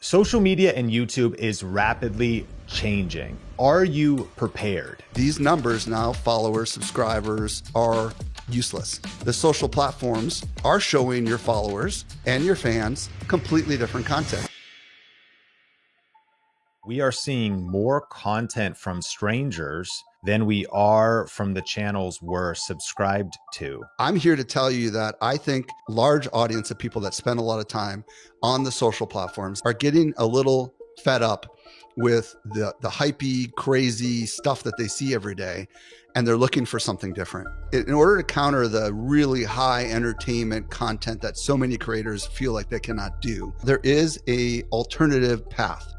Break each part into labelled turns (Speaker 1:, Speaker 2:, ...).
Speaker 1: Social media and YouTube is rapidly changing. Are you prepared?
Speaker 2: These numbers now, followers, subscribers, are useless. The social platforms are showing your followers and your fans completely different content.
Speaker 1: We are seeing more content from strangers than we are from the channels we're subscribed to.
Speaker 2: I'm here to tell you that I think large audience of people that spend a lot of time on the social platforms are getting a little fed up with the hypey, crazy stuff that they see every day, and they're looking for something different. In order to counter the really high entertainment content that so many creators feel like they cannot do, there is a alternative path.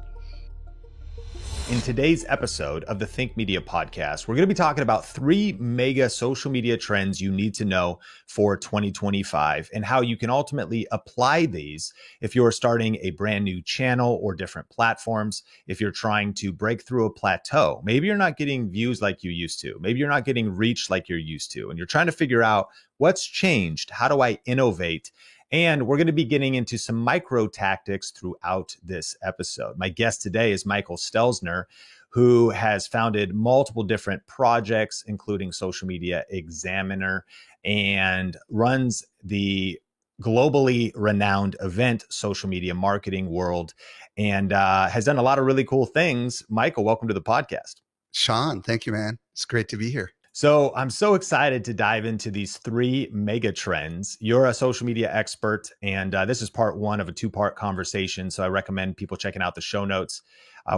Speaker 1: In today's episode of the Think Media podcast, we're going to be talking about 3 mega social media trends you need to know for 2025 and how you can ultimately apply these if you're starting a brand new channel or different platforms, if you're trying to break through a plateau. Maybe you're not getting views like you used to. Maybe you're not getting reach like you're used to, and you're trying to figure out what's changed. How do I innovate? And we're going to be getting into some micro tactics throughout this episode. My guest today is Michael Stelzner, who has founded multiple different projects, including Social Media Examiner, and runs the globally renowned event Social Media Marketing World, and has done a lot of really cool things. Michael, welcome to the podcast.
Speaker 2: Sean, thank you, man. It's great to be here.
Speaker 1: So I'm so excited to dive into these 3 mega trends. You're a social media expert, and this is part 1 of a 2-part conversation. So I recommend people checking out the show notes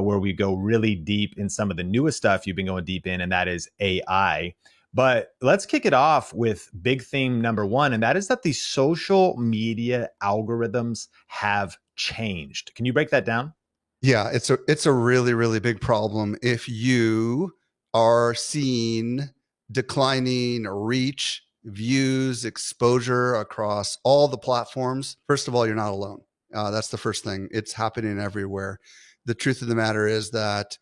Speaker 1: where we go really deep in some of the newest stuff you've been going deep in, and that is AI. But let's kick it off with big theme number 1, and that is that the social media algorithms have changed. Can you break that down?
Speaker 2: Yeah, it's a really, really big problem if you are seeing declining reach, views, exposure across all the platforms. First of all, you're not alone. That's the first thing. It's happening everywhere. The truth of the matter is that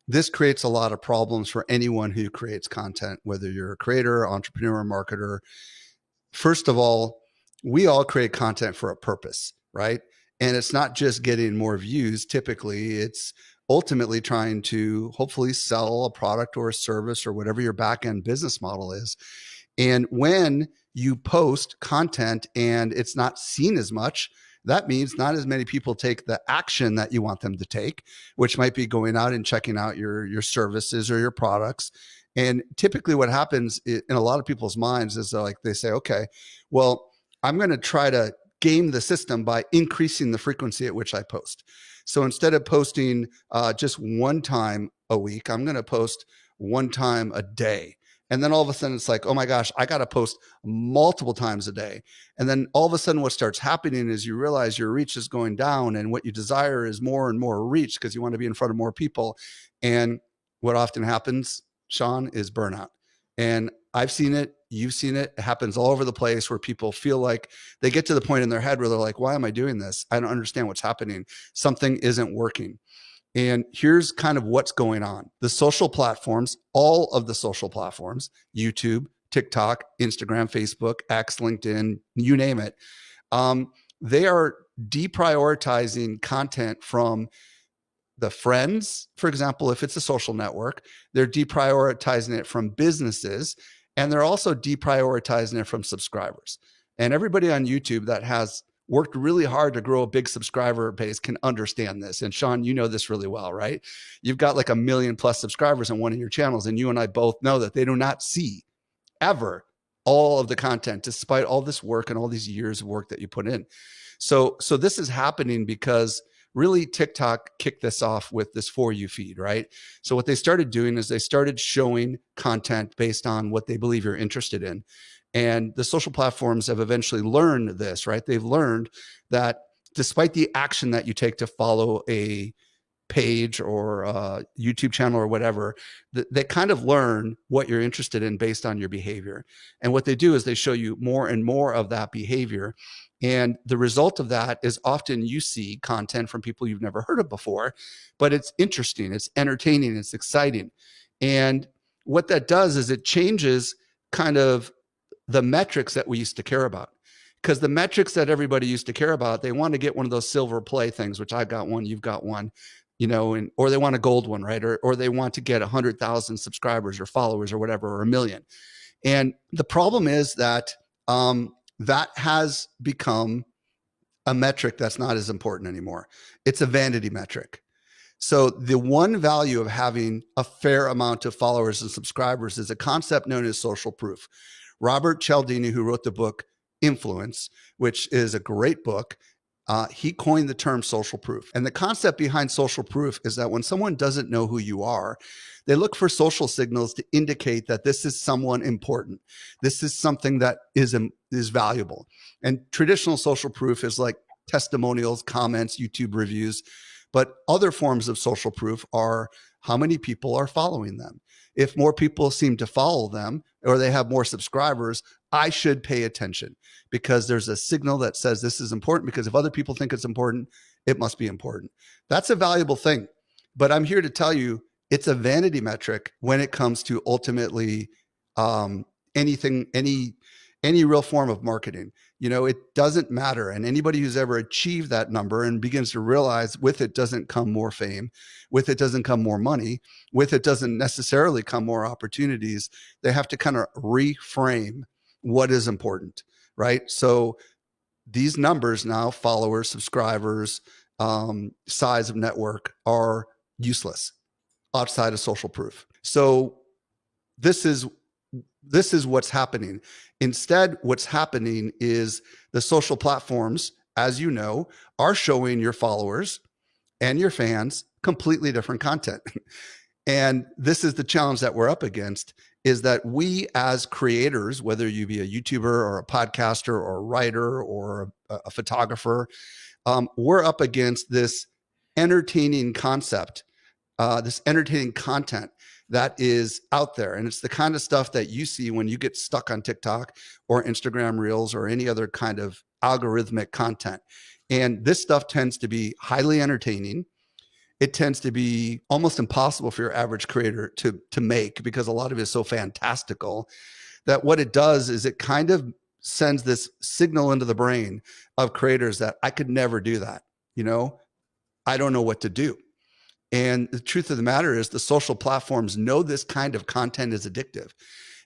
Speaker 2: this creates a lot of problems for anyone who creates content, whether you're a creator, entrepreneur, marketer. First of all, we all create content for a purpose, right? And it's not just getting more views. Typically, it's ultimately trying to hopefully sell a product or a service or whatever your back-end business model is. And when you post content and it's not seen as much, that means not as many people take the action that you want them to take, which might be going out and checking out your services or your products. And typically what happens in a lot of people's minds is like they say, okay, well, I'm going to try to game the system by increasing the frequency at which I post. So instead of posting just one time a week, I'm going to post one time a day. And then all of a sudden it's like, oh my gosh, I got to post multiple times a day. And then all of a sudden what starts happening is you realize your reach is going down, and what you desire is more and more reach because you want to be in front of more people. And what often happens, Sean, is burnout. And I've seen it. You've seen it. It happens all over the place where people feel like they get to the point in their head where they're like, why am I doing this? I don't understand what's happening. Something isn't working. And here's kind of what's going on. The social platforms, all of the social platforms, YouTube, TikTok, Instagram, Facebook, X, LinkedIn, you name it, they are deprioritizing content from the friends. For example, if it's a social network, they're deprioritizing it from businesses, and they're also deprioritizing it from subscribers. And everybody on YouTube that has worked really hard to grow a big subscriber base can understand this. And Sean, you know this really well, right? You've got like 1 million plus subscribers on one of your channels, and you and I both know that they do not see ever all of the content, despite all this work and all these years of work that you put in. So this is happening because really TikTok kicked this off with this For You feed, right? So what they started doing is they started showing content based on what they believe you're interested in. And the social platforms have eventually learned this, right? They've learned that despite the action that you take to follow a page or a YouTube channel or whatever, they kind of learn what you're interested in based on your behavior. And what they do is they show you more and more of that behavior. And the result of that is often you see content from people you've never heard of before, but it's interesting, it's entertaining, it's exciting. And what that does is it changes kind of the metrics that we used to care about. because the metrics that everybody used to care about, they want to get one of those silver play things, which I've got one, you've got one, or they want a gold one, right? Or they want to get 100,000 subscribers or followers or whatever, or 1 million. And the problem is that that has become a metric that's not as important anymore. It's a vanity metric. So the one value of having a fair amount of followers and subscribers is a concept known as social proof. Robert Cialdini, who wrote the book Influence, which is a great book, he coined the term social proof. And the concept behind social proof is that when someone doesn't know who you are, they look for social signals to indicate that this is someone important. This is something that is valuable. And traditional social proof is like testimonials, comments, YouTube reviews. But other forms of social proof are how many people are following them. If more people seem to follow them or they have more subscribers, I should pay attention because there's a signal that says this is important, because if other people think it's important, it must be important. That's a valuable thing. But I'm here to tell you, it's a vanity metric when it comes to ultimately anything, any real form of marketing. It doesn't matter. And anybody who's ever achieved that number and begins to realize with it doesn't come more fame, with it doesn't come more money, with it doesn't necessarily come more opportunities. They have to kind of reframe what is important, right? So these numbers now, followers, subscribers, size of network, are useless outside of social proof. So this is what's happening. Instead, what's happening is the social platforms, as you know, are showing your followers and your fans completely different content. And this is the challenge that we're up against, is that we as creators, whether you be a YouTuber or a podcaster or a writer or a photographer, we're up against this entertaining concept, this entertaining content that is out there. And it's the kind of stuff that you see when you get stuck on TikTok or Instagram Reels or any other kind of algorithmic content. And this stuff tends to be highly entertaining. It tends to be almost impossible for your average creator to make, because a lot of it is so fantastical that what it does is it kind of sends this signal into the brain of creators that I could never do that. I don't know what to do. And the truth of the matter is the social platforms know this kind of content is addictive.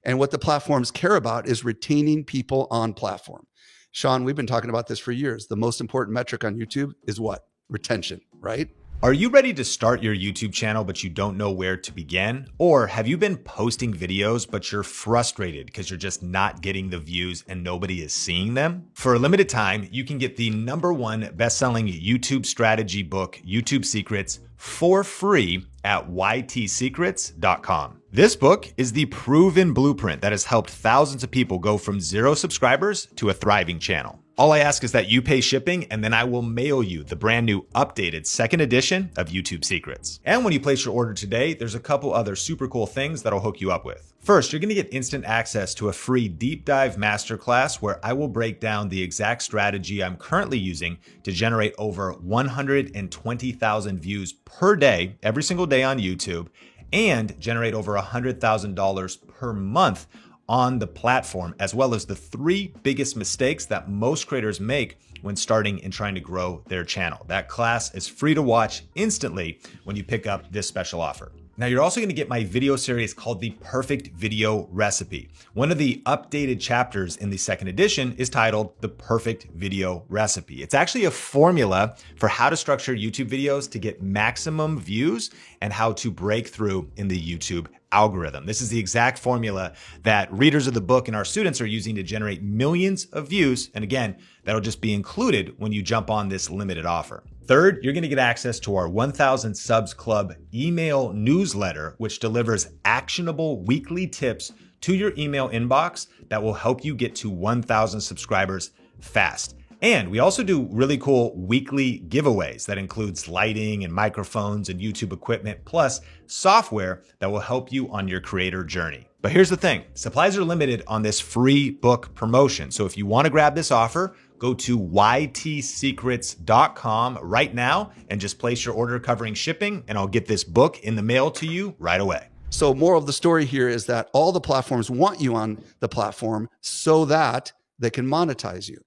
Speaker 2: And what the platforms care about is retaining people on platform. Sean, we've been talking about this for years. The most important metric on YouTube is what? Retention, right?
Speaker 1: Are you ready to start your YouTube channel, but you don't know where to begin? Or have you been posting videos, but you're frustrated because you're just not getting the views and nobody is seeing them? For a limited time, you can get the #1 best-selling YouTube strategy book, YouTube Secrets, for free at ytsecrets.com. This book is the proven blueprint that has helped thousands of people go from 0 subscribers to a thriving channel. All I ask is that you pay shipping, and then I will mail you the brand new updated 2nd edition of YouTube Secrets. And when you place your order today, there's a couple other super cool things that'll hook you up with. First, you're gonna get instant access to a free deep dive masterclass where I will break down the exact strategy I'm currently using to generate over 120,000 views per day, every single day on YouTube, and generate over $100,000 per month on the platform, as well as the 3 biggest mistakes that most creators make when starting and trying to grow their channel. That class is free to watch instantly when you pick up this special offer. Now, you're also gonna get my video series called The Perfect Video Recipe. One of the updated chapters in the 2nd edition is titled The Perfect Video Recipe. It's actually a formula for how to structure YouTube videos to get maximum views and how to break through in the YouTube algorithm. This is the exact formula that readers of the book and our students are using to generate millions of views. And again, that'll just be included when you jump on this limited offer. Third, you're gonna get access to our 1000 Subs Club email newsletter, which delivers actionable weekly tips to your email inbox that will help you get to 1,000 subscribers fast. And we also do really cool weekly giveaways that includes lighting and microphones and YouTube equipment, plus software that will help you on your creator journey. But here's the thing, supplies are limited on this free book promotion. So if you want to grab this offer, go to ytsecrets.com right now and just place your order covering shipping, and I'll get this book in the mail to you right away.
Speaker 2: So moral of the story here is that all the platforms want you on the platform so that they can monetize you.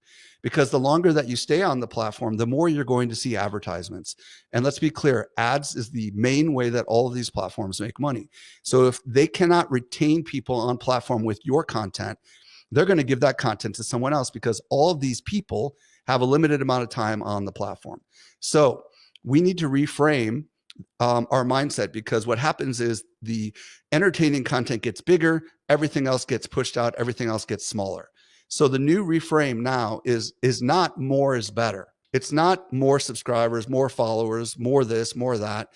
Speaker 2: because the longer that you stay on the platform, the more you're going to see advertisements. And let's be clear, ads is the main way that all of these platforms make money. So if they cannot retain people on platform with your content, they're going to give that content to someone else, because all of these people have a limited amount of time on the platform. So we need to reframe our mindset, because what happens is the entertaining content gets bigger, everything else gets pushed out, everything else gets smaller. So the new reframe now is not more is better. It's not more subscribers, more followers, more this, more that.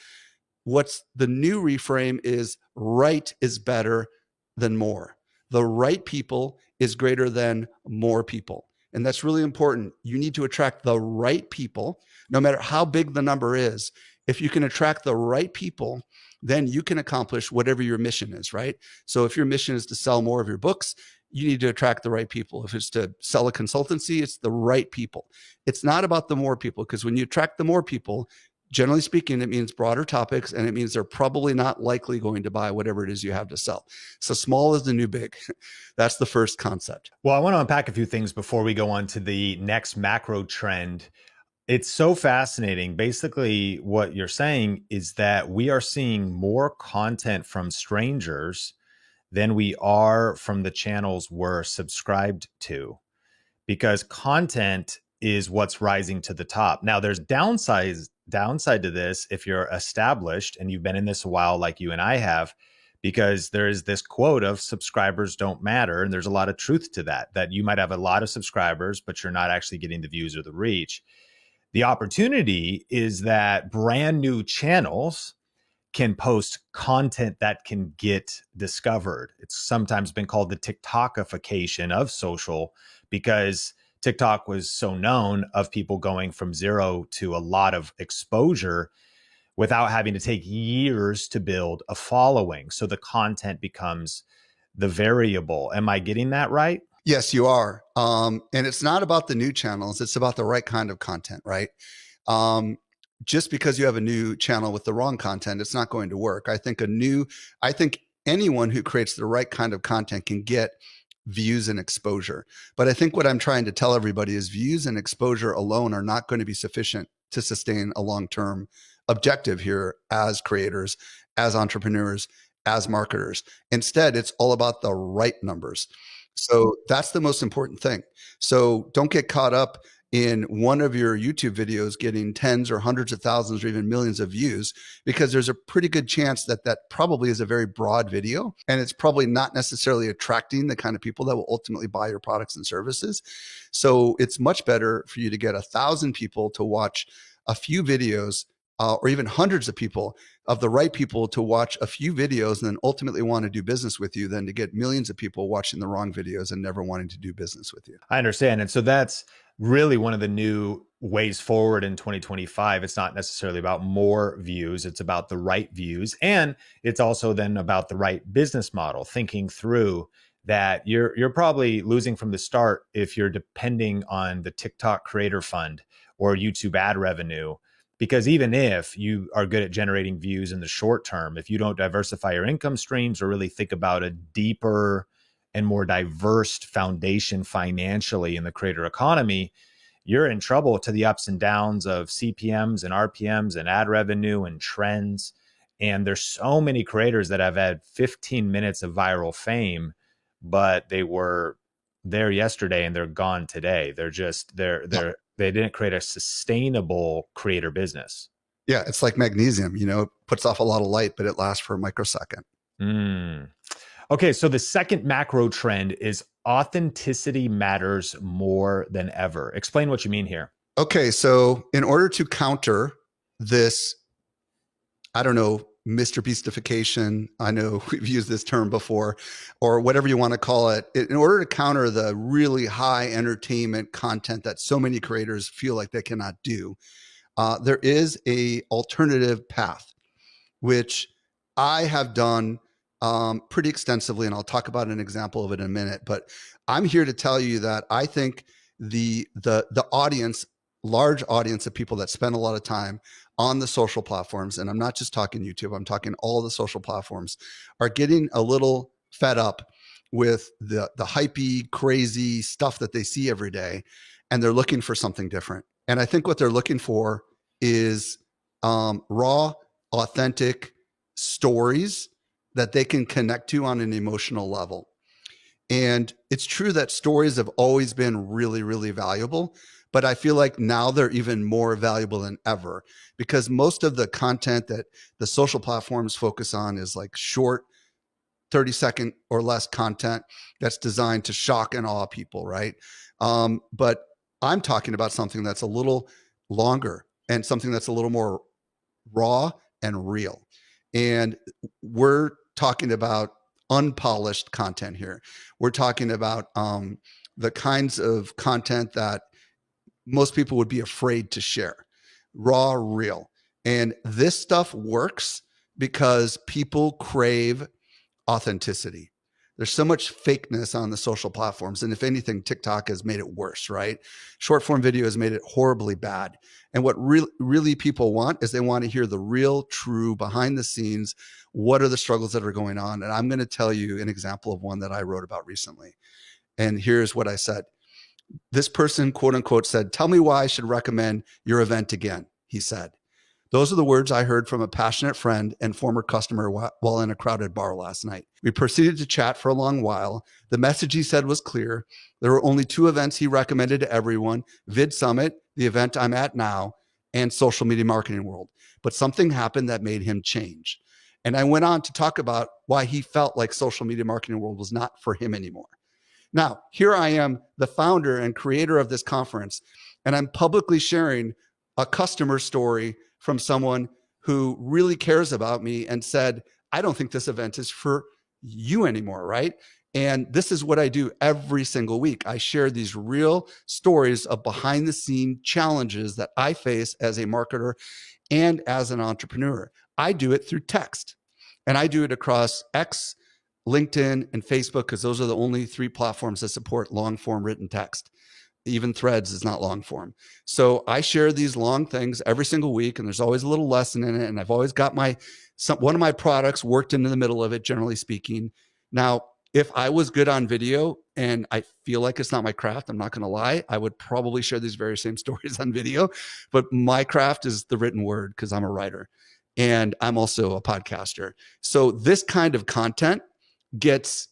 Speaker 2: What's the new reframe is right is better than more. The right people is greater than more people. And that's really important. You need to attract the right people, no matter how big the number is. If you can attract the right people, then you can accomplish whatever your mission is, right? So if your mission is to sell more of your books, you need to attract the right people. If it's to sell a consultancy, it's the right people. It's not about the more people, because when you attract the more people, generally speaking, it means broader topics, and it means they're probably not likely going to buy whatever it is you have to sell. So small is the new big. That's the first concept.
Speaker 1: Well, I want to unpack a few things before we go on to the next macro trend. It's so fascinating. Basically, what you're saying is that we are seeing more content from strangers than we are from the channels we're subscribed to, because content is what's rising to the top. Now, there's downside to this if you're established and you've been in this a while, like you and I have, because there is this quote of subscribers don't matter. And there's a lot of truth to that you might have a lot of subscribers, but you're not actually getting the views or the reach. The opportunity is that brand new channels can post content that can get discovered. It's sometimes been called the TikTokification of social, because TikTok was so known of people going from zero to a lot of exposure without having to take years to build a following. So the content becomes the variable. Am I getting that right?
Speaker 2: Yes, you are. And it's not about the new channels. It's about the right kind of content, right? Just because you have a new channel with the wrong content, it's not going to work. I think anyone who creates the right kind of content can get views and exposure. But I think what I'm trying to tell everybody is views and exposure alone are not going to be sufficient to sustain a long-term objective here as creators, as entrepreneurs, as marketers. Instead, it's all about the right numbers. So that's the most important thing. So don't get caught up in one of your YouTube videos getting tens or hundreds of thousands or even millions of views, because there's a pretty good chance that that probably is a very broad video, and it's probably not necessarily attracting the kind of people that will ultimately buy your products and services. So it's much better for you to get 1,000 people to watch a few videos, or even hundreds of people, of the right people to watch a few videos and then ultimately want to do business with you, than to get millions of people watching the wrong videos and never wanting to do business with you.
Speaker 1: I understand. And so that's really one of the new ways forward in 2025. It's not necessarily about more views. It's about the right views. And it's also then about the right business model, thinking through that you're probably losing from the start if you're depending on the TikTok creator fund or YouTube ad revenue. Because even if you are good at generating views in the short term, if you don't diversify your income streams or really think about a deeper and more diverse foundation financially in the creator economy, you're in trouble to the ups and downs of CPMs and RPMs and ad revenue and trends. And there's so many creators that have had 15 minutes of viral fame, but they were there yesterday and they're gone today. They didn't create a sustainable creator business.
Speaker 2: Yeah, it's like magnesium, it puts off a lot of light, but it lasts for a microsecond.
Speaker 1: Okay, so the second macro trend is authenticity matters more than ever. Explain what you mean here.
Speaker 2: Okay, so in order to counter this, Mr. Beastification, I know we've used this term before, or whatever you want to call it, in order to counter the really high entertainment content that so many creators feel like they cannot do, there is a alternative path, which I have done pretty extensively, and I'll talk about an example of it in a minute. But I'm here to tell you that I think the audience, large audience of people that spend a lot of time on the social platforms, and I'm not just talking YouTube, I'm talking all the social platforms, are getting a little fed up with the hypey, crazy stuff that they see every day. and they're looking for something different. And I think what they're looking for is raw, authentic stories that they can connect to on an emotional level. And it's true that stories have always been really, really valuable, but I feel like now they're even more valuable than ever, because most of the content that the social platforms focus on is like short, 30-second or less content that's designed to shock and awe people, right? But I'm talking about something that's a little longer and something that's a little more raw and real. And we're talking about unpolished content here. We're talking about the kinds of content that most people would be afraid to share. Raw, real. And this stuff works because people crave authenticity. There's so much fakeness on the social platforms. And if anything, TikTok has made it worse, right? Short form video has made it horribly bad. And what really people want is they want to hear the real, true, behind the scenes. What are the struggles that are going on? And I'm going to tell you an example of one that I wrote about recently. And here's what I said. This person, quote unquote, said, "Tell me why I should recommend your event again," he said. Those are the words I heard from a passionate friend and former customer while in a crowded bar last night. We proceeded to chat for a long while. The message he said was clear. There were only 2 events he recommended to everyone: Vid Summit, the event I'm at now, and Social Media Marketing World. But something happened that made him change. And I went on to talk about why he felt like Social Media Marketing World was not for him anymore. Now, here I am, the founder and creator of this conference, and I'm publicly sharing a customer story from someone who really cares about me and said, "I don't think this event is for you anymore," right? And this is what I do every single week. I share these real stories of behind the scene challenges that I face as a marketer and as an entrepreneur. I do it through text, and I do it across X, LinkedIn, and Facebook, because those are the only 3 platforms that support long form written text. Even Threads is not long form. So I share these long things every single week, and there's always a little lesson in it. And I've always got one of my products worked into the middle of it, generally speaking. Now, if I was good on video and I feel like it's not my craft, I'm not going to lie, I would probably share these very same stories on video. But my craft is the written word, because I'm a writer and I'm also a podcaster. So this kind of content gets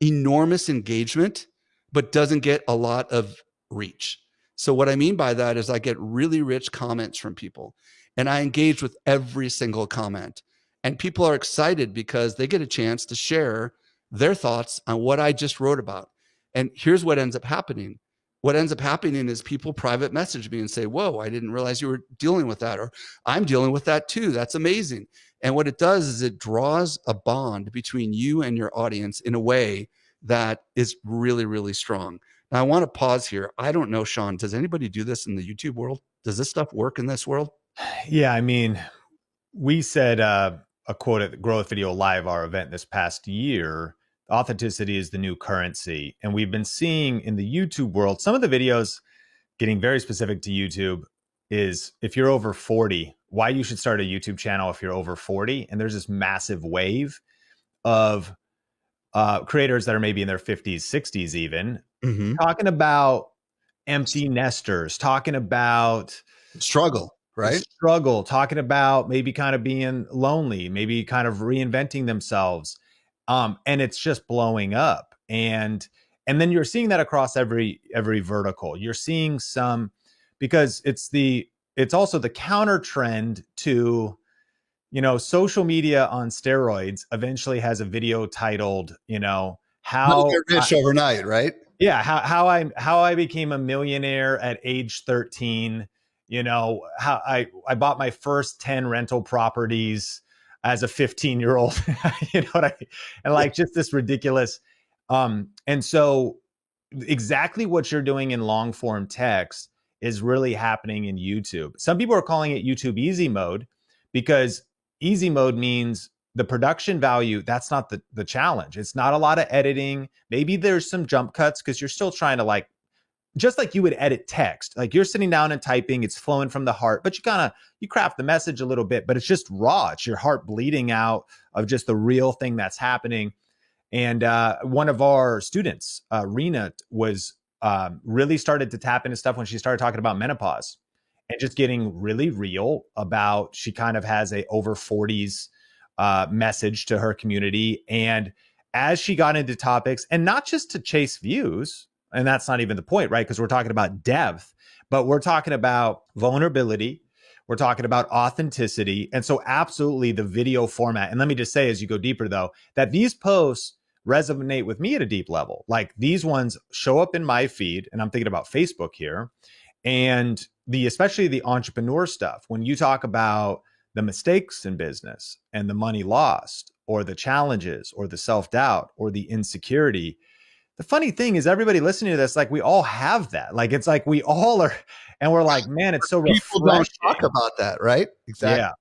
Speaker 2: enormous engagement, but doesn't get a lot of reach. So what I mean by that is I get really rich comments from people, and I engage with every single comment. And people are excited because they get a chance to share their thoughts on what I just wrote about. And here's what ends up happening. What ends up happening is people private message me and say, "Whoa, I didn't realize you were dealing with that," or "I'm dealing with that too. That's amazing." And what it does is it draws a bond between you and your audience in a way that is really, really strong. Now, I want to pause here. I don't know, Sean, does anybody do this in the YouTube world? Does this stuff work in this world?
Speaker 1: Yeah, I mean, we said a quote at the Growth Video Live, our event this past year: authenticity is the new currency. And we've been seeing in the YouTube world, some of the videos, getting very specific to YouTube, is if you're over 40, why you should start a YouTube channel if you're over 40. And there's this massive wave of creators that are maybe in their 50s, 60s even, talking about empty nesters, talking about
Speaker 2: struggle, right?
Speaker 1: Struggle, talking about maybe kind of being lonely, maybe kind of reinventing themselves. And it's just blowing up. And then you're seeing that across every vertical. You're seeing some, because it's also the counter trend to, social media on steroids eventually has a video titled, how
Speaker 2: get rich overnight, right?
Speaker 1: Yeah. How I became a millionaire at age 13, how I bought my first 10 rental properties as a 15-year-old, you know what I mean? And like just this ridiculous. And so exactly what you're doing in long form text is really happening in YouTube. Some people are calling it YouTube easy mode, because easy mode means the production value, that's not the challenge. It's not a lot of editing. Maybe there's some jump cuts because you're still trying to just like you would edit text. Like you're sitting down and typing, it's flowing from the heart, but you craft the message a little bit, but it's just raw. It's your heart bleeding out of just the real thing that's happening. And one of our students, Rena, was really started to tap into stuff when she started talking about menopause and just getting really real about, she kind of has a over 40s message to her community. And as she got into topics, and not just to chase views, and that's not even the point, right? Because we're talking about depth, but we're talking about vulnerability. We're talking about authenticity. And so absolutely the video format. And let me just say, as you go deeper though, that these posts resonate with me at a deep level. Like these ones show up in my feed, and I'm thinking about Facebook here, and especially the entrepreneur stuff. When you talk about the mistakes in business and the money lost, or the challenges, or the self-doubt, or the insecurity, the funny thing is everybody listening to this, like we all have that. Like it's like we all are, and we're like, man, it's so
Speaker 2: People
Speaker 1: refreshing.
Speaker 2: don't talk about that, right? Exactly.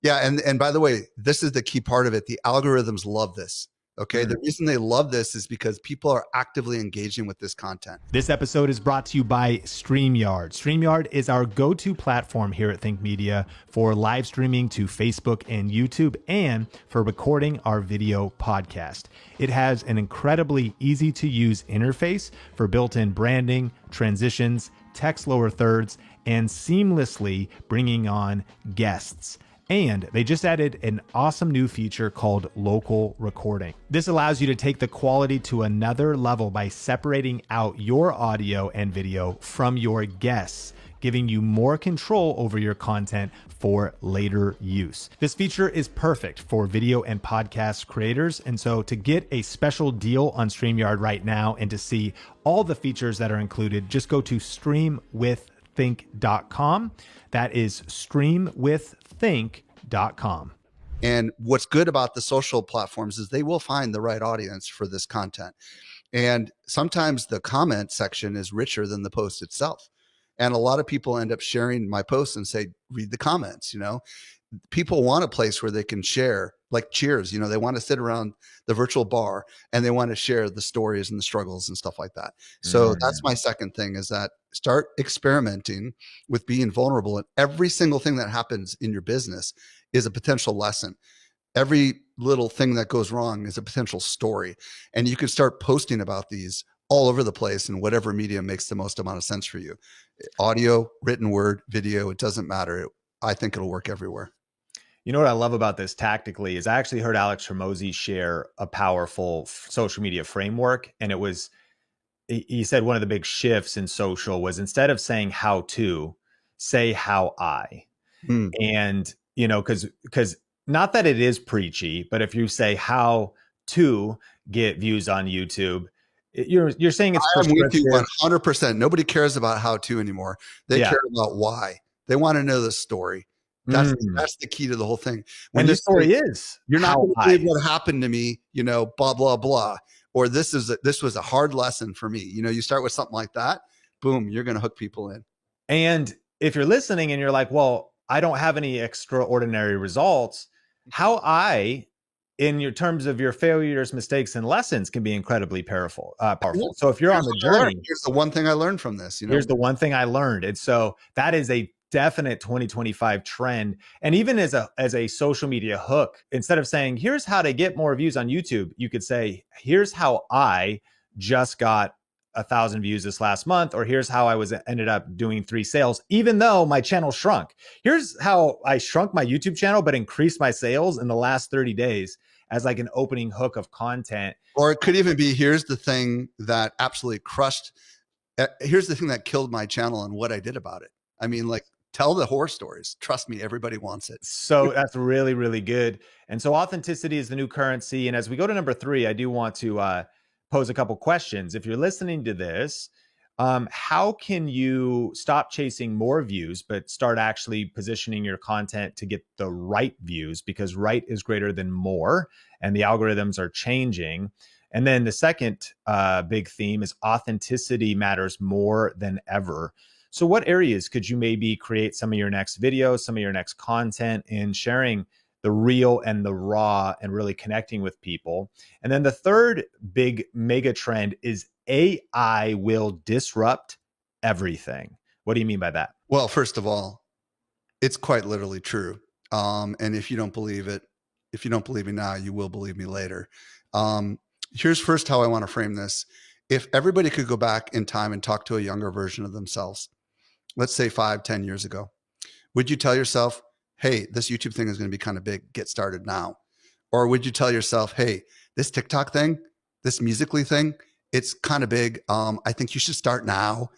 Speaker 2: Yeah. And by the way, this is the key part of it. The algorithms love this. Okay. The reason they love this is because people are actively engaging with this content.
Speaker 1: This episode is brought to you by StreamYard. StreamYard is our go-to platform here at Think Media for live streaming to Facebook and YouTube, and for recording our video podcast. It has an incredibly easy to use interface for built-in branding, transitions, text lower thirds, and seamlessly bringing on guests. And they just added an awesome new feature called local recording. This allows you to take the quality to another level by separating out your audio and video from your guests, giving you more control over your content for later use. This feature is perfect for video and podcast creators. And so to get a special deal on StreamYard right now and to see all the features that are included, just go to streamwiththink.com. That is streamwiththink.com.
Speaker 2: And what's good about the social platforms is they will find the right audience for this content. And sometimes the comment section is richer than the post itself. And a lot of people end up sharing my posts and say, read the comments. People want a place where they can share, like Cheers, they want to sit around the virtual bar and they want to share the stories and the struggles and stuff like that. So that's my second thing, is that start experimenting with being vulnerable. And every single thing that happens in your business is a potential lesson. Every little thing that goes wrong is a potential story. And you can start posting about these all over the place in whatever medium makes the most amount of sense for you. Audio, written word, video, it doesn't matter. I think it'll work everywhere.
Speaker 1: You know what I love about this tactically is I actually heard Alex Hormozi share a powerful social media framework. And he said one of the big shifts in social was, instead of saying how to, say how I. And, because not that it is preachy, but if you say how to get views on YouTube, you're saying it's
Speaker 2: I'm with you 100%. Nobody cares about how to anymore. They care about why. They want to know the story. That's the key to the whole thing.
Speaker 1: When the story is,
Speaker 2: you're not going to believe what happened to me, blah, blah, blah. Or this was a hard lesson for me. You start with something like that, boom, you're going to hook people in.
Speaker 1: And if you're listening and you're like, well, I don't have any extraordinary results, how in your terms of your failures, mistakes, and lessons can be incredibly powerful. So if you're on the journey,
Speaker 2: here's the one thing I learned from this.
Speaker 1: Here's the one thing I learned. And so that is a definite 2025 trend. And even as a social media hook, instead of saying, here's how to get more views on YouTube, you could say, here's how I just got 1,000 views this last month, or here's how I ended up doing 3 sales, even though my channel shrunk. Here's how I shrunk my YouTube channel, but increased my sales in the last 30 days as like an opening hook of content.
Speaker 2: Or it could even be, here's the thing that absolutely crushed. Here's the thing that killed my channel and what I did about it. I mean, like, tell the horror stories. Trust me, everybody wants it.
Speaker 1: So that's really, really good. And so authenticity is the new currency. And as we go to number 3, I do want to pose a couple questions. If you're listening to this, how can you stop chasing more views, but start actually positioning your content to get the right views? Because right is greater than more, and the algorithms are changing. And then the second big theme is authenticity matters more than ever. So what areas could you maybe create some of your next videos, some of your next content in sharing the real and the raw and really connecting with people? And then the third big mega trend is AI will disrupt everything. What do you mean by that?
Speaker 2: Well, first of all, it's quite literally true. And if you don't believe it, if you don't believe me now, you will believe me later. Here's first how I want to frame this If everybody could go back in time and talk to a younger version of themselves, let's say 5, 10 years ago, would you tell yourself, hey, this YouTube thing is going to be kind of big, get started now? Or would you tell yourself, hey, this TikTok thing, this Musical.ly thing, it's kind of big. I think you should start now.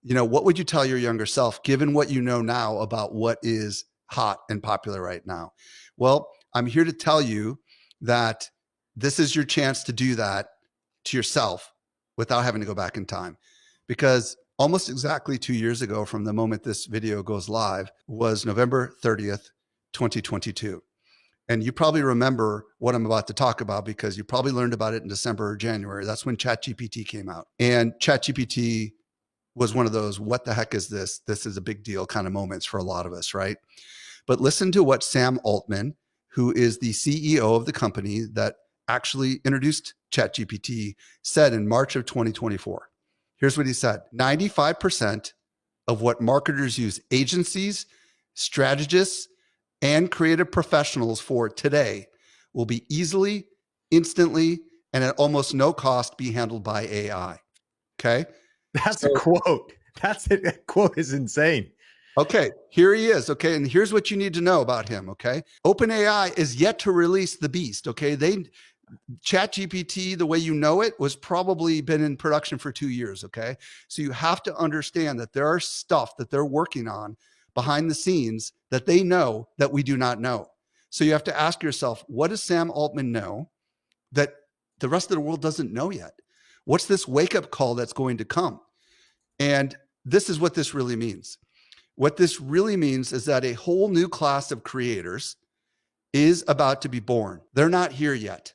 Speaker 2: What would you tell your younger self, given what you know now about what is hot and popular right now? Well, I'm here to tell you that this is your chance to do that to yourself without having to go back in time. Because almost exactly 2 years ago from the moment this video goes live was November 30th, 2022. And you probably remember what I'm about to talk about because you probably learned about it in December or January. That's when ChatGPT came out. And ChatGPT was one of those, what the heck is this? This is a big deal kind of moments for a lot of us, right? But listen to what Sam Altman, who is the CEO of the company that actually introduced ChatGPT, said in March of 2024. Here's what he said. 95% of what marketers use agencies, strategists, and creative professionals for today will be easily, instantly, and at almost no cost be handled by AI. Okay.
Speaker 1: That's a quote. That quote is insane.
Speaker 2: Okay, here he is. Okay, and here's what you need to know about him. Okay, OpenAI is yet to release the beast. Okay, ChatGPT, the way you know it, was probably been in production for 2 years. Okay, so you have to understand that there are stuff that they're working on behind the scenes that they know that we do not know. So you have to ask yourself, what does Sam Altman know that the rest of the world doesn't know yet? What's this wake up call that's going to come? And this is what this really means. What this really means is that a whole new class of creators is about to be born. They're not here yet.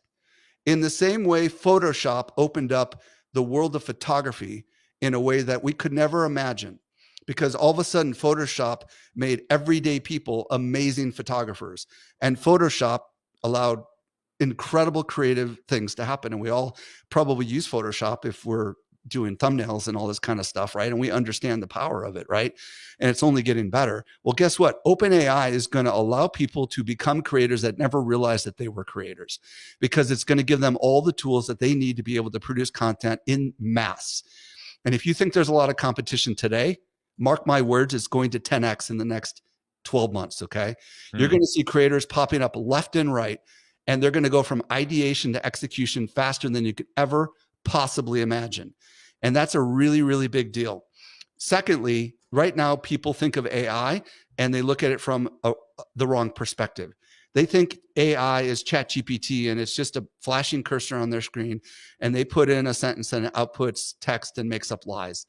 Speaker 2: In the same way, Photoshop opened up the world of photography in a way that we could never imagine, because all of a sudden Photoshop made everyday people amazing photographers, and Photoshop allowed incredible creative things to happen. And we all probably use Photoshop if we're doing thumbnails and all this kind of stuff, right? And we understand the power of it, right? And it's only getting better. Well, guess what? OpenAI is going to allow people to become creators that never realized that they were creators, because it's going to give them all the tools that they need to be able to produce content in mass. And if you think there's a lot of competition today, mark my words, it's going to 10x in the next 12 months, okay? You're going to see creators popping up left and right, and they're going to go from ideation to execution faster than you could ever possibly imagine. And that's a really, really big deal. Secondly, right now, people think of AI and they look at it from the wrong perspective. They think AI is ChatGPT and it's just a flashing cursor on their screen, and they put in a sentence and it outputs text and makes up lies.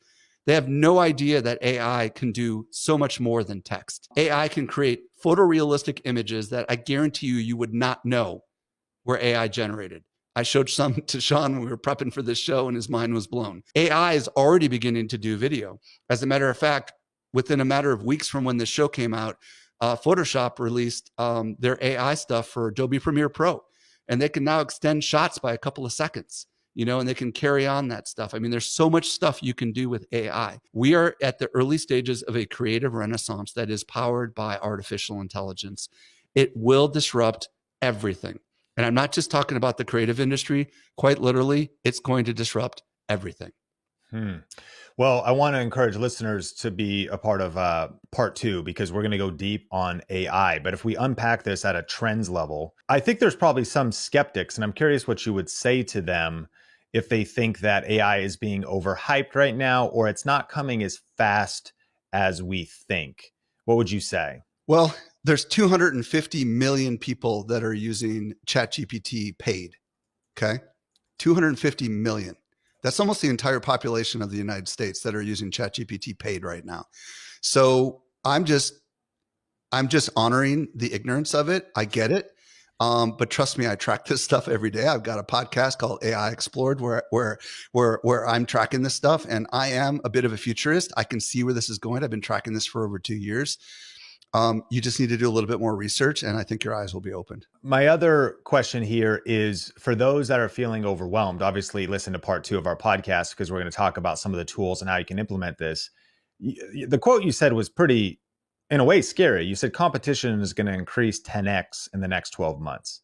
Speaker 2: They have no idea that AI can do so much more than text. AI can create photorealistic images that I guarantee you would not know were AI generated. I showed some to Sean when we were prepping for this show, and his mind was blown. AI is already beginning to do video. As a matter of fact, within a matter of weeks from when this show came out, Photoshop released their AI stuff for Adobe Premiere Pro, and they can now extend shots by a couple of seconds, and they can carry on that stuff. I mean, there's so much stuff you can do with AI. We are at the early stages of a creative renaissance that is powered by artificial intelligence. It will disrupt everything. And I'm not just talking about the creative industry. Quite literally, it's going to disrupt everything.
Speaker 1: Well, I want to encourage listeners to be a part of part 2, because we're going to go deep on AI. But if we unpack this at a trends level, I think there's probably some skeptics, and I'm curious what you would say to them if they think that AI is being overhyped right now, or it's not coming as fast as we think. What would you say?
Speaker 2: Well, there's 250 million people that are using ChatGPT paid. Okay. 250 million. That's almost the entire population of the United States that are using ChatGPT paid right now. So I'm just honoring the ignorance of it. I get it. But trust me, I track this stuff every day. I've got a podcast called AI Explored where I'm tracking this stuff, and I am a bit of a futurist. I can see where this is going. I've been tracking this for over 2 years. You just need to do a little bit more research, and I think your eyes will be opened.
Speaker 1: My other question here is for those that are feeling overwhelmed. Obviously, listen to part 2 of our podcast, because we're going to talk about some of the tools and how you can implement this. The quote you said was pretty, in a way, scary. You said competition is going to increase 10x in the next 12 months.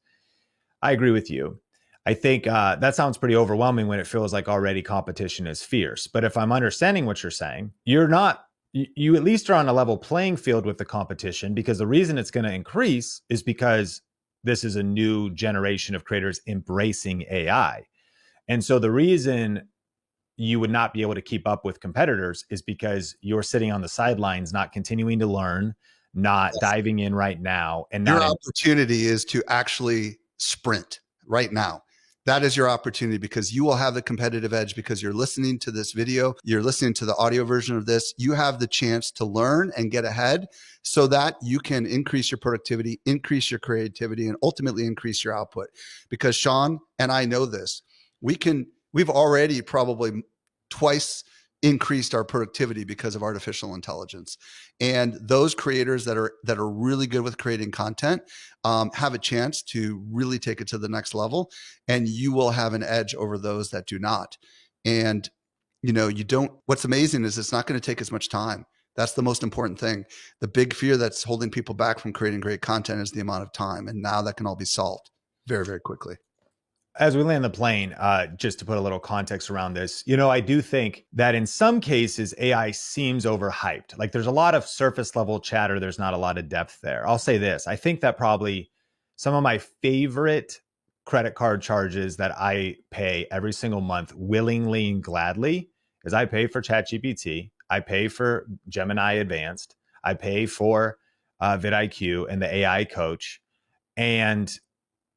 Speaker 1: I agree with you. I think that sounds pretty overwhelming when it feels like already competition is fierce. But if I'm understanding what you're saying, you're not, you at least are on a level playing field with the competition, because the reason it's going to increase is because this is a new generation of creators embracing AI. And so the reason you would not be able to keep up with competitors is because you're sitting on the sidelines, not continuing to learn, not diving in right now. And
Speaker 2: your opportunity is to actually sprint right now. That is your opportunity, because you will have the competitive edge because you're listening to this video, you're listening to the audio version of this. You have the chance to learn and get ahead so that you can increase your productivity, increase your creativity, and ultimately increase your output. Because Sean and I know this, we've already probably twice increased our productivity because of artificial intelligence. And those creators that are really good with creating content have a chance to really take it to the next level, and you will have an edge over those that do not. And what's amazing is it's not going to take as much time. That's the most important thing. The big fear that's holding people back from creating great content is the amount of time. And now that can all be solved very, very quickly.
Speaker 1: As we land the plane, just to put a little context around this, I do think that in some cases, AI seems overhyped. Like, there's a lot of surface level chatter. There's not a lot of depth there. I'll say this. I think that probably some of my favorite credit card charges that I pay every single month willingly and gladly is I pay for ChatGPT. I pay for Gemini Advanced. I pay for vidIQ and the AI coach. And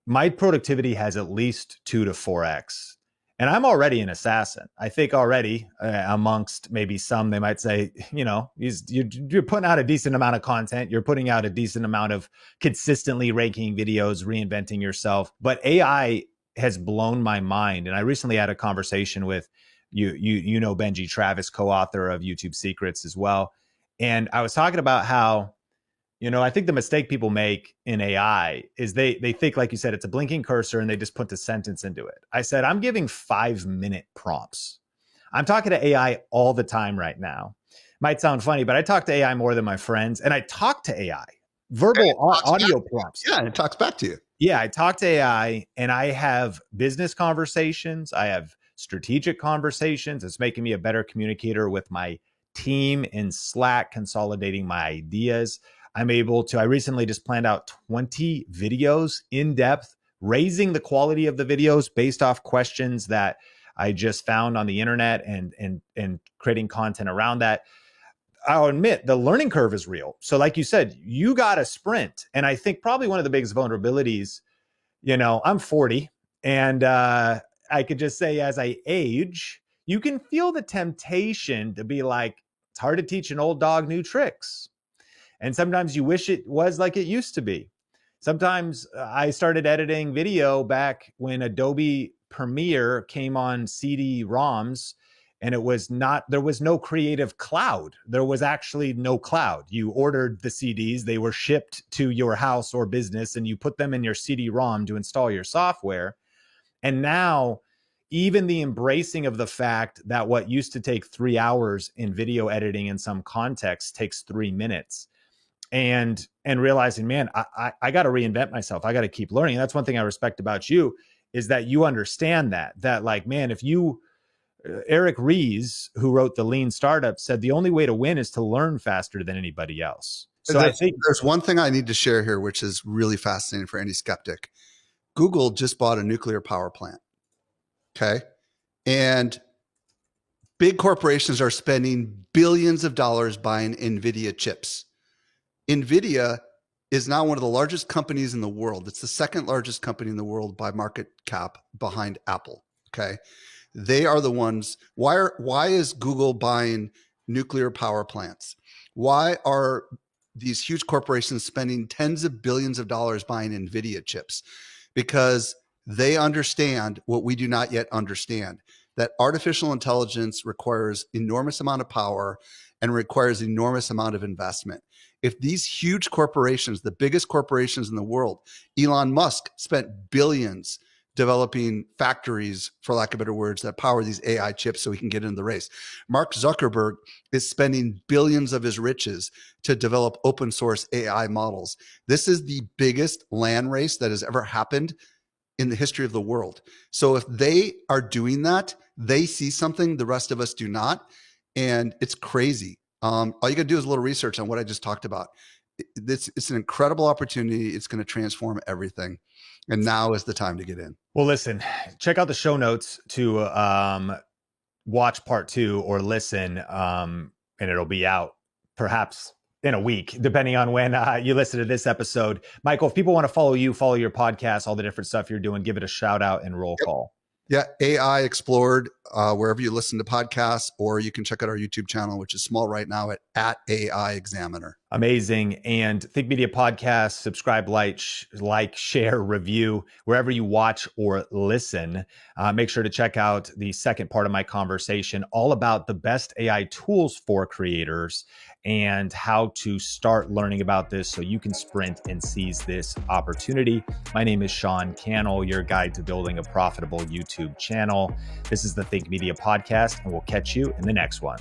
Speaker 1: my productivity has at least 2 to 4x. And I'm already an assassin. I think already amongst maybe some, they might say, you're putting out a decent amount of content. You're putting out a decent amount of consistently ranking videos, reinventing yourself. But AI has blown my mind. And I recently had a conversation with Benji Travis, co-author of YouTube Secrets as well. And I was talking about how, I think the mistake people make in AI is they think, like you said, it's a blinking cursor and they just put the sentence into it. I said, I'm giving 5-minute prompts. I'm talking to AI all the time right now. Might sound funny, but I talk to AI more than my friends, and I talk to AI, verbal audio prompts.
Speaker 2: Yeah, and it talks back to you.
Speaker 1: Yeah, I talk to AI, and I have business conversations. I have strategic conversations. It's making me a better communicator with my team in Slack, consolidating my ideas. I recently just planned out 20 videos in depth, raising the quality of the videos based off questions that I just found on the internet and creating content around that. I'll admit the learning curve is real. So like you said, you got to sprint. And I think probably one of the biggest vulnerabilities, I'm 40, and I could just say as I age, you can feel the temptation to be like, it's hard to teach an old dog new tricks. And sometimes you wish it was like it used to be. Sometimes I started editing video back when Adobe Premiere came on CD-ROMs, and there was no Creative Cloud. There was actually no cloud. You ordered the CDs, they were shipped to your house or business, and you put them in your CD-ROM to install your software. And now, even the embracing of the fact that what used to take 3 hours in video editing in some context takes 3 minutes. And realizing, man, I got to reinvent myself. I got to keep learning. And that's one thing I respect about you, is that you understand that like, man, if you, Eric Ries, who wrote The Lean Startup, said the only way to win is to learn faster than anybody else. So I think
Speaker 2: there's one thing I need to share here, which is really fascinating for any skeptic. Google just bought a nuclear power plant. Okay. And big corporations are spending billions of dollars buying NVIDIA chips. NVIDIA is now one of the largest companies in the world. It's the second largest company in the world by market cap, behind Apple. Okay. They are the ones. Why is Google buying nuclear power plants? Why are these huge corporations spending tens of billions of dollars buying NVIDIA chips? Because they understand what we do not yet understand, that artificial intelligence requires enormous amount of power and requires enormous amount of investment. If these huge corporations, the biggest corporations in the world, Elon Musk spent billions developing factories, for lack of better words, that power these AI chips so he can get into the race. Mark Zuckerberg is spending billions of his riches to develop open source AI models. This is the biggest land race that has ever happened in the history of the world. So if they are doing that, they see something the rest of us do not. And it's crazy. All you got to do is a little research on what I just talked about. It's an incredible opportunity. It's going to transform everything. And now is the time to get in.
Speaker 1: Well, listen, check out the show notes to watch part 2 or listen, and it'll be out perhaps in a week, depending on when you listen to this episode. Michael, if people want to follow you, follow your podcast, all the different stuff you're doing, give it a shout out and roll call.
Speaker 2: Yeah, AI Explored, wherever you listen to podcasts, or you can check out our YouTube channel, which is small right now at AI Examiner.
Speaker 1: Amazing. And Think Media Podcast, subscribe, like, share, review, wherever you watch or listen. Make sure to check out the second part of my conversation, all about the best AI tools for creators and how to start learning about this so you can sprint and seize this opportunity. My name is Sean Cannell, your guide to building a profitable YouTube channel. This is the Think Media Podcast, and we'll catch you in the next one.